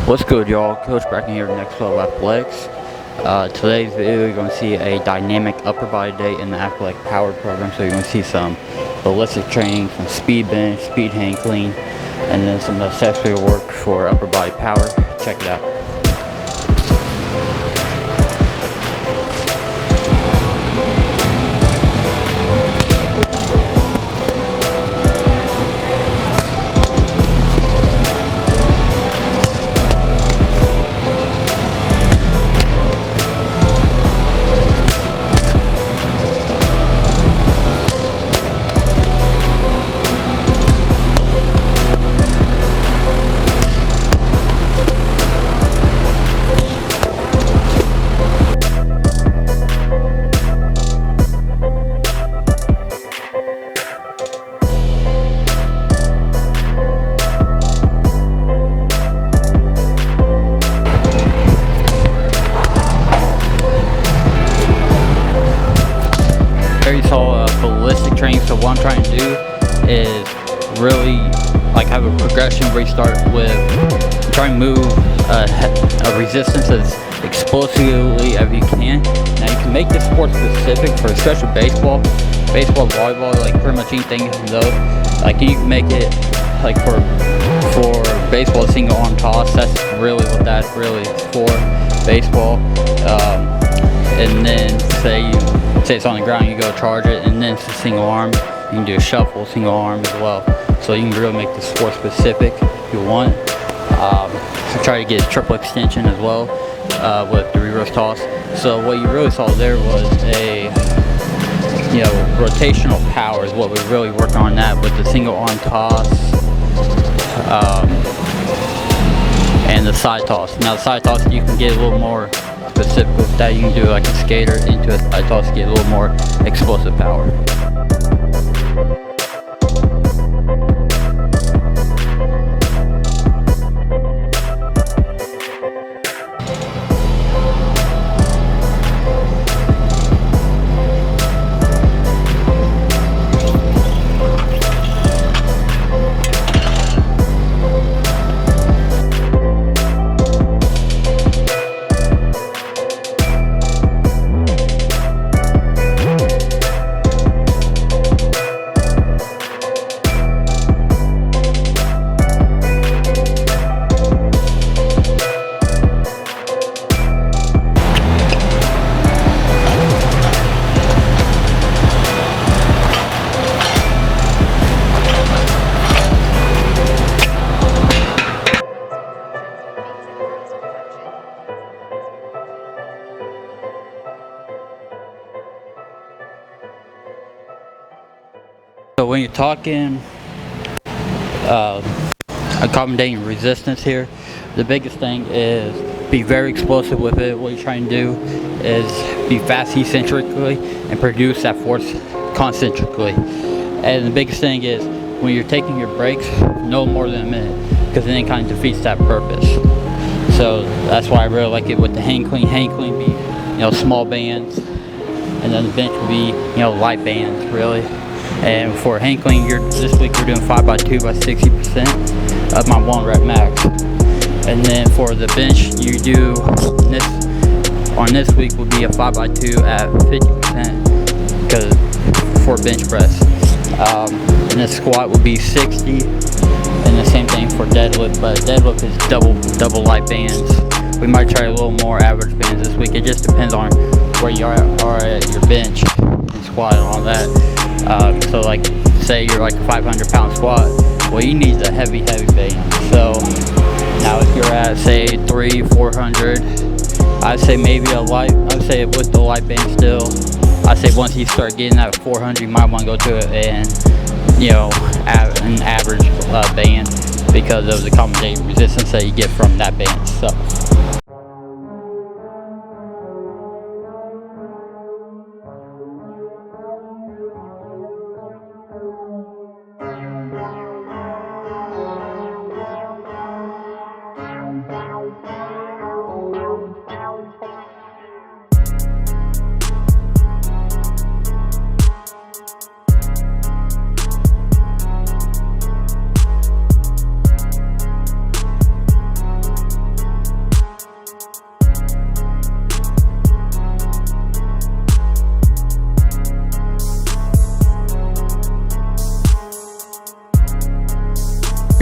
What's good, y'all? Coach Bracken here, Next Level Athletics. Today's video, you're going to see a dynamic upper body day in the athletic power program. So you're going to see some ballistic training, some speed bench, speed hang clean, and then some accessory work for upper body power. Check it out. There you saw ballistic training. So what I'm trying to do is really like have a progression where you start with try and move a resistance as explosively as you can. Now you can make this sport specific for especially baseball, volleyball, like pretty much anything though. Like you can make it like for baseball, single arm toss. That's really what that really is for baseball. And then say it's on the ground, you go charge it, and then it's a single arm. You can do a shuffle, single arm as well. So you can really make the sport specific if you want. So try to get triple extension as well with the reverse toss. So what you really saw there was a rotational power is what we really work on that with the single arm toss and the side toss. Now the side toss you can get a little more specific with that. You can do like a skater into a side toss to get a little more explosive power. So when you're talking accommodating resistance here, the biggest thing is be very explosive with it. What you're trying to do is be fast eccentrically and produce that force concentrically. And the biggest thing is when you're taking your breaks, no more than a minute, because then it kind of defeats that purpose. So that's why I really like it with the hang clean. Hang clean be small bands, and then the bench would be light bands really. And for hang clean, this week we're doing 5x2 by 60% of my 1 rep max. And then for the bench, you do this week would be a 5x2 at 50% because for bench press. And the squat would be 60, and the same thing for deadlift. But deadlift is double light bands. We might try a little more average bands this week. It just depends on where you are at your bench and squat and all that. So like say you're like a 500-pound squat, well you need a heavy band. So now if you're at say 300-400, I'd say maybe I'd say with the light band still, I'd say once you start getting that 400 you might want to go to an average band because of the accommodating resistance that you get from that band itself.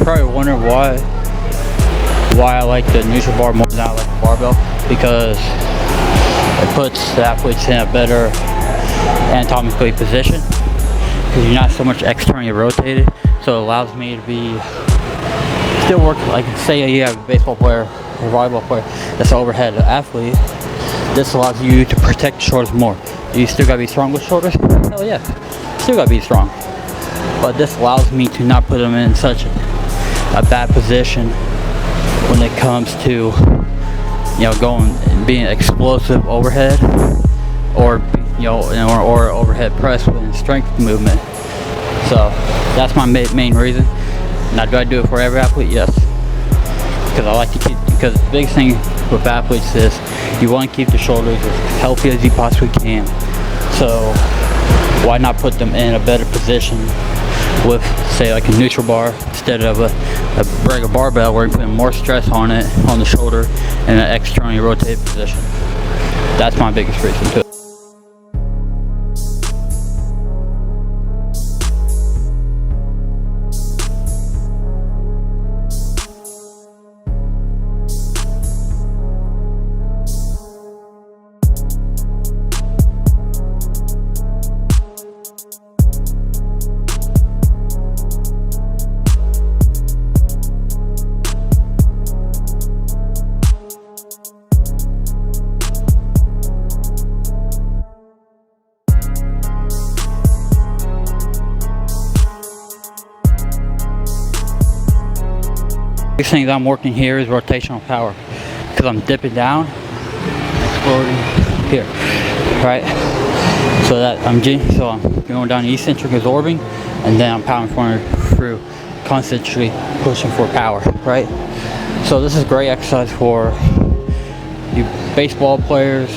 probably wondering why I like the neutral bar more than I like the barbell, because it puts the athletes in a better anatomically position, because you're not so much externally rotated, so it allows me to be still work. Like, say you have a baseball player or volleyball player that's an overhead athlete, this allows you to protect the shoulders more. You still gotta be strong with shoulders? Hell yeah, still gotta be strong. But this allows me to not put them in such a bad position when it comes to, you know, going and being explosive overhead, or or overhead press with strength movement. So that's my main reason. Now, do I do it for every athlete? Yes, because I like to keep. Because the biggest thing with athletes is you want to keep the shoulders as healthy as you possibly can. So why not put them in a better position with, say, like a neutral bar instead of a regular barbell, where you're putting more stress on it, on the shoulder, in an externally rotated position. That's my biggest reason to it. Big thing I'm working here is rotational power, because I'm dipping down, exploding here, right? So that I'm going down eccentric absorbing, and then I'm pounding through concentrically pushing for power, right? So this is great exercise for you baseball players.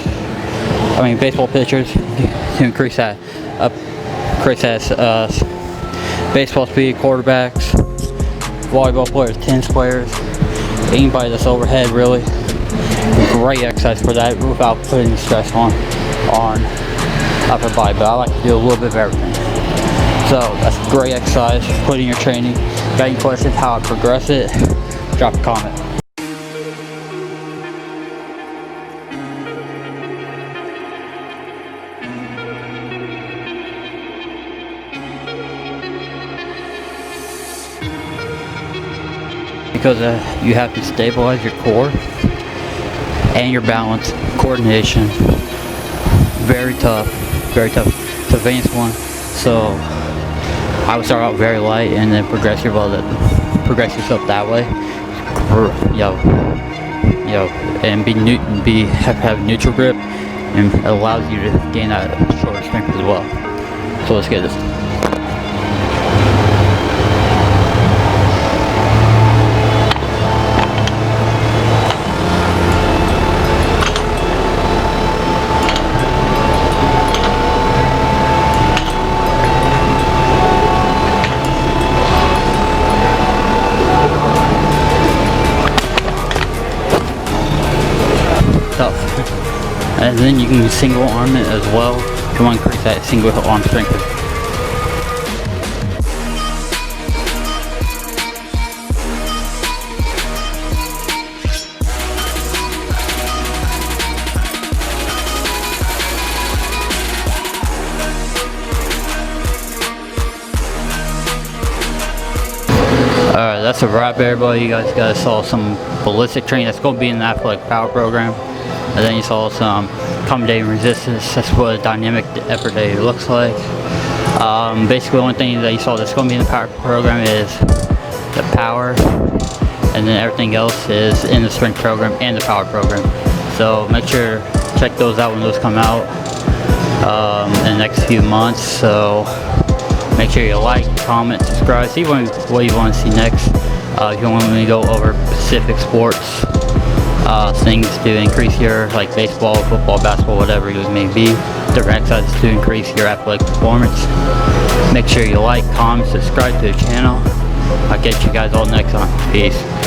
Baseball pitchers, to increase that baseball speed. Quarterbacks, volleyball players, tennis players, anybody that's overhead, really. Great exercise for that without putting the stress on upper body, but I like to do a little bit of everything. So that's a great exercise. Put in your training. Got any questions how I progress it? Drop a comment. Because you have to stabilize your core and your balance, coordination. Very tough, very tough. It's a advanced one. So I would start out very light and then progress yourself that way. And have neutral grip, and it allows you to gain that shoulder strength as well. So let's get this. And then you can single arm it as well if you want to increase that single arm strength. Alright, that's a wrap, everybody. You guys saw some ballistic training that's going to be in the athletic power program. And then you saw some accommodating resistance. That's what a dynamic effort day looks like. Basically, the only thing that you saw that's going to be in the power program is the power, and then everything else is in the strength program and the power program. So make sure to check those out when those come out in the next few months. So make sure you like, comment, subscribe, see what you want to see next. If you want me to go over specific sports, things to increase your, like baseball, football, basketball, whatever it may be, different exercises to increase your athletic performance. Make sure you like, comment, subscribe to the channel. I'll catch you guys all next time. Peace.